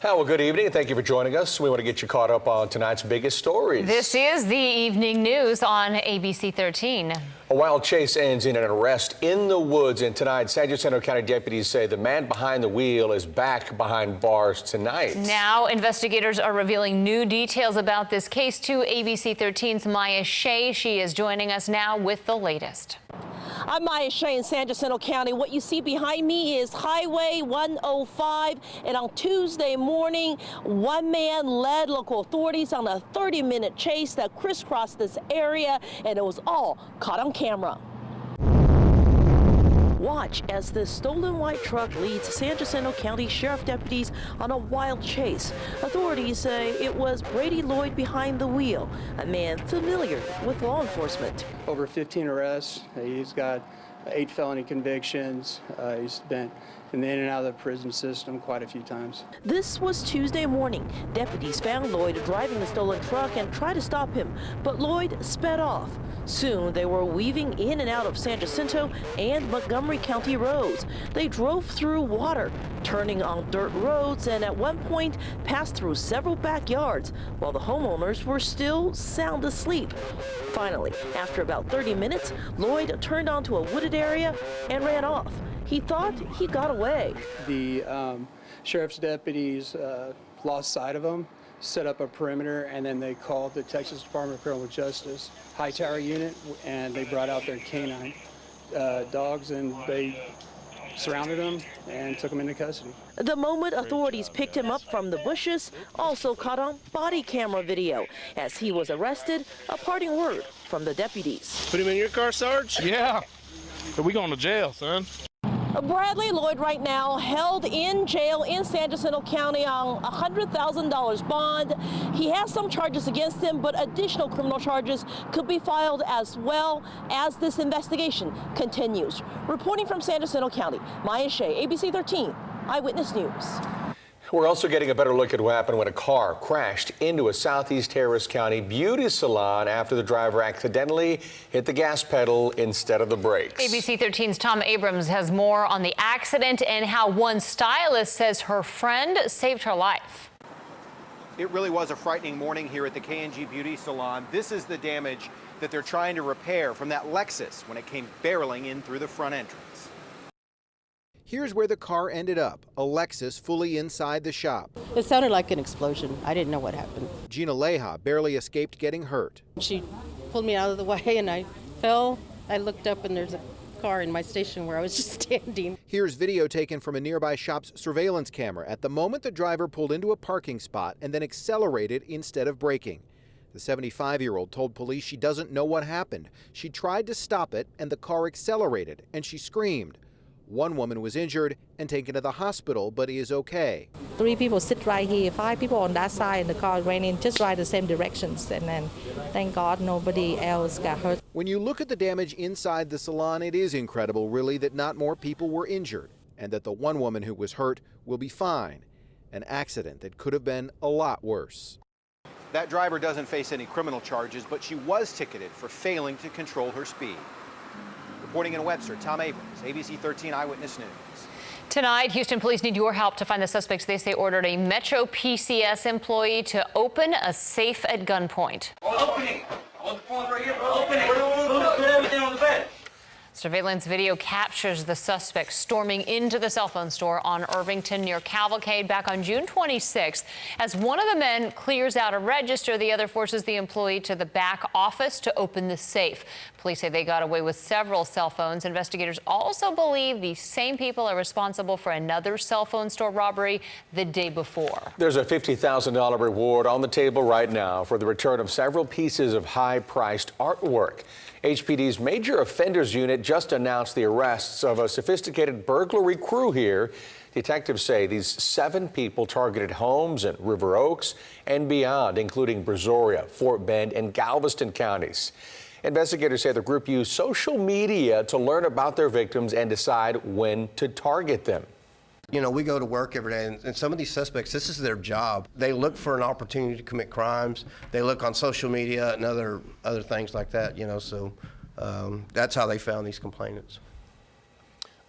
Well, good evening, and thank you for joining us. We want to get you caught up on tonight's biggest stories. This is the evening news on ABC 13. A wild chase ends in an arrest in the woods, and tonight, San Jacinto County deputies say the man behind the wheel is back behind bars tonight. Now, investigators are revealing new details about this case to ABC 13's Maya Shea. She is joining us now with the latest. I'm Maya Shea in San Jacinto County. What you see behind me is Highway 105, and on Tuesday morning, one man led local authorities on a 30-minute chase that crisscrossed this area, and it was all caught on camera. Watch as this stolen white truck leads San Jacinto County Sheriff deputies on a wild chase. Authorities say it was Brady Lloyd behind the wheel, a man familiar with law enforcement. Over 15 arrests. He's got 8 felony convictions. He's been in and out of the prison system quite a few times. This was Tuesday morning. Deputies found Lloyd driving the stolen truck and tried to stop him, but Lloyd sped off. Soon they were weaving in and out of San Jacinto and Montgomery County roads. They drove through water, turning on dirt roads, and at one point passed through several backyards while the homeowners were still sound asleep. Finally, after about 30 minutes, Lloyd turned onto a wooded area and ran off. He thought he got away. The sheriff's deputies lost sight of him, set up a perimeter, and then they called the Texas Department of Criminal Justice High Tower unit, and they brought out their canine dogs, and they surrounded him and took him into custody. The moment authorities picked him up from the bushes also caught on body camera video. As he was arrested, a parting word from the deputies. Put him in your car, Sarge? Yeah. We going to jail, son. Bradley Lloyd right now held in jail in San Jacinto County on a $100,000 bond. He has some charges against him, but additional criminal charges could be filed as well as this investigation continues. Reporting from San Jacinto County, Maya Shea, ABC 13 Eyewitness News. We're also getting a better look at what happened when a car crashed into a southeast Harris County beauty salon after the driver accidentally hit the gas pedal instead of the brakes. ABC 13's Tom Abrams has more on the accident and how one stylist says her friend saved her life. It really was a frightening morning here at the K&G Beauty Salon. This is the damage that they're trying to repair from that Lexus when it came barreling in through the front entrance. Here's where the car ended up, a Lexus fully inside the shop. It sounded like an explosion. I didn't know what happened. Gina Leja barely escaped getting hurt. She pulled me out of the way and I fell. I looked up and there's a car in my station where I was just standing. Here's video taken from a nearby shop's surveillance camera at the moment the driver pulled into a parking spot and then accelerated instead of braking. The 75-year-old told police she doesn't know what happened. She tried to stop it and the car accelerated and she screamed. One woman was injured and taken to the hospital, but is okay. 3 people sit right here, 5 people on that side, and the car ran in just right the same directions. And then, thank God, nobody else got hurt. When you look at the damage inside the salon, it is incredible, really, that not more people were injured and that the one woman who was hurt will be fine. An accident that could have been a lot worse. That driver doesn't face any criminal charges, but she was ticketed for failing to control her speed. Reporting in Webster, Tom Abrams, ABC 13 Eyewitness News. Tonight, Houston police need your help to find the suspects they say ordered a Metro PCS employee to open a safe at gunpoint. Opening! On the phone right here, opening! Put on the bed. Surveillance video captures the suspect storming into the cell phone store on Irvington near Cavalcade back on June 26th. As one of the men clears out a register, the other forces the employee to the back office to open the safe. Police say they got away with several cell phones. Investigators also believe these same people are responsible for another cell phone store robbery the day before. There's a $50,000 reward on the table right now for the return of several pieces of high-priced artwork. HPD's Major Offenders Unit just announced the arrests of a sophisticated burglary crew here. Detectives say these 7 people targeted homes in River Oaks and beyond, including Brazoria, Fort Bend, and Galveston counties. Investigators say the group used social media to learn about their victims and decide when to target them. You know, we go to work every day, and some of these suspects, this is their job. They look for an opportunity to commit crimes. They look on social media and other things like that, you know, so that's how they found these complainants.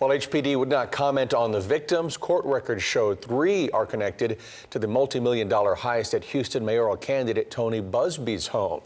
While HPD would not comment on the victims, court records showed 3 are connected to the multi-million-dollar heist at Houston mayoral candidate Tony Busby's home.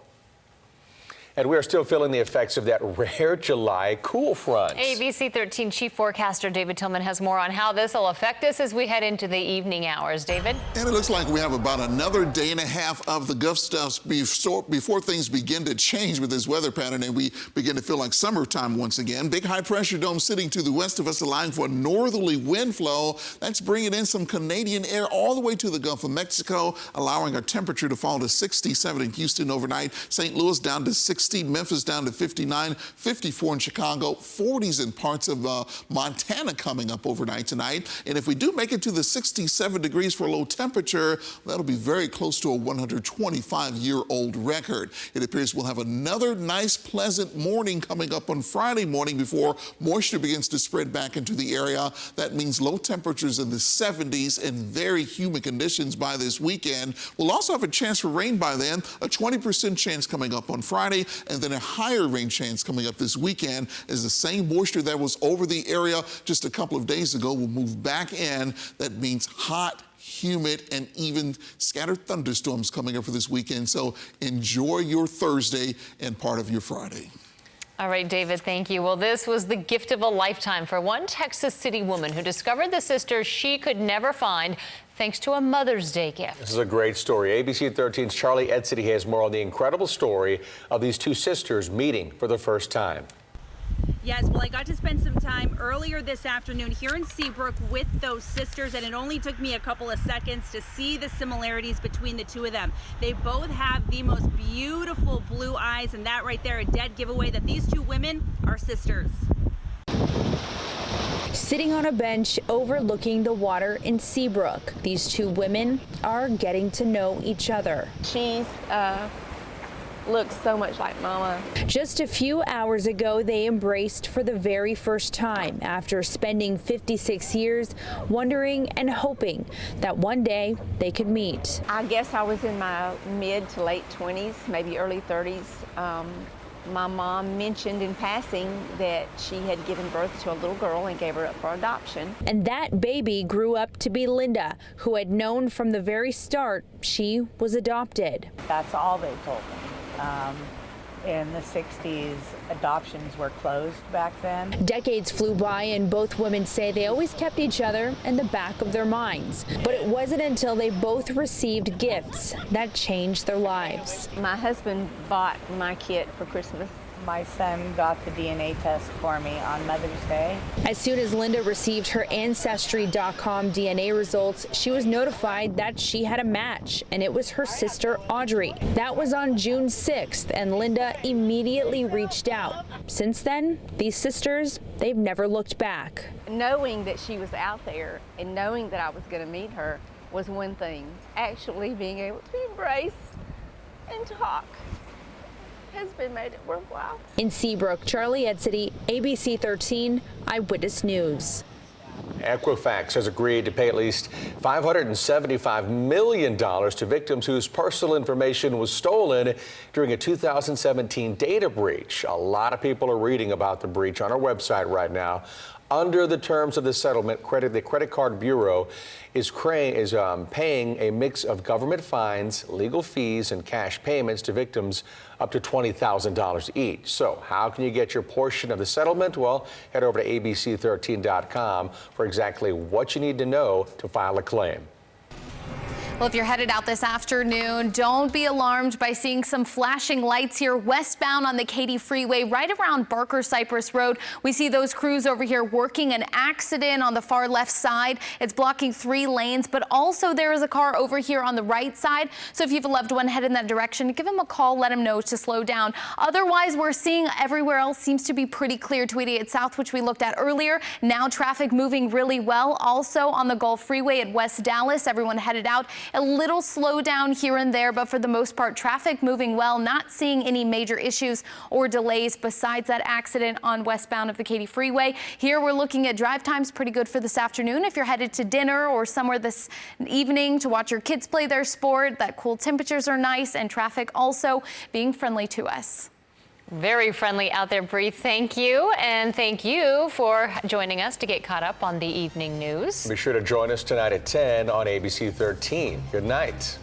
And we are still feeling the effects of that rare July cool front. ABC 13 chief forecaster David Tillman has more on how this will affect us as we head into the evening hours. David? And it looks like we have about another day and a half of the gusts before things begin to change with this weather pattern and we begin to feel like summertime once again. Big high pressure dome sitting to the west of us, allowing for a northerly wind flow. That's bringing in some Canadian air all the way to the Gulf of Mexico, allowing our temperature to fall to 67 in Houston overnight. St. Louis down to 60. Memphis down to 59, 54 in Chicago, 40s in parts of Montana coming up overnight tonight. And if we do make it to the 67 degrees for low temperature, that'll be very close to a 125-year-old record. It appears we'll have another nice, pleasant morning coming up on Friday morning before moisture begins to spread back into the area. That means low temperatures in the 70s and very humid conditions by this weekend. We'll also have a chance for rain by then, a 20% chance coming up on Friday, and then a higher rain chance coming up this weekend as the same moisture that was over the area just a couple of days ago will move back in. That means hot, humid, and even scattered thunderstorms coming up for this weekend. So enjoy your Thursday and part of your Friday. All right, David, thank you. Well, this was the gift of a lifetime for one Texas City woman who discovered the sister she could never find thanks to a Mother's Day gift. This is a great story. ABC 13's Charlie Edsity has more on the incredible story of these 2 sisters meeting for the first time. Yes, well, I got to spend some time earlier this afternoon here in Seabrook with those sisters, and it only took me a couple of seconds to see the similarities between the 2 of them. They both have the most beautiful blue eyes, and that right there, a dead giveaway that these 2 women are sisters. Sitting on a bench overlooking the water in Seabrook, these 2 women are getting to know each other. She's looks so much like Mama. Just a few hours ago, they embraced for the very first time after spending 56 years wondering and hoping that one day they could meet. I guess I was in my mid to late 20s, maybe early 30s. My mom mentioned in passing that she had given birth to a little girl and gave her up for adoption. And that baby grew up to be Linda, who had known from the very start she was adopted. That's all they told me. In the 60s, adoptions were closed back then. Decades flew by and both women say they always kept each other in the back of their minds. But it wasn't until they both received gifts that changed their lives. My husband bought my kit for Christmas. My son got the DNA test for me on Mother's Day. As soon as Linda received her Ancestry.com DNA results, she was notified that she had a match, and it was her sister Audrey. That was on June 6th, and Linda immediately reached out. Since then, these sisters, they've never looked back. Knowing that she was out there and knowing that I was going to meet her was one thing. Actually being able to embrace and talk has been made it worthwhile. In Seabrook, Charlie Edsity, ABC 13 Eyewitness News. Equifax has agreed to pay at least $575 million to victims whose personal information was stolen during a 2017 data breach. A lot of people are reading about the breach on our website right now. Under the terms of the settlement, the Credit Card Bureau is paying a mix of government fines, legal fees, and cash payments to victims up to $20,000 each. So how can you get your portion of the settlement? Well, head over to abc13.com for exactly what you need to know to file a claim. Well, if you're headed out this afternoon, don't be alarmed by seeing some flashing lights here westbound on the Katy Freeway right around Barker Cypress Road. We see those crews over here working an accident on the far left side. It's blocking 3 lanes, but also there is a car over here on the right side. So if you have a loved one headed in that direction, give them a call, let them know to slow down. Otherwise, we're seeing everywhere else seems to be pretty clear. 288 South, which we looked at earlier. Now traffic moving really well. Also on the Gulf Freeway at West Dallas, everyone headed out. A little slowdown here and there, but for the most part, traffic moving well, not seeing any major issues or delays besides that accident on westbound of the Katy Freeway. Here we're looking at drive times pretty good for this afternoon. If you're headed to dinner or somewhere this evening to watch your kids play their sport, that cool temperatures are nice and traffic also being friendly to us. Very friendly out there, Bree. Thank you. And thank you for joining us to get caught up on the evening news. Be sure to join us tonight at 10 on ABC 13. Good night.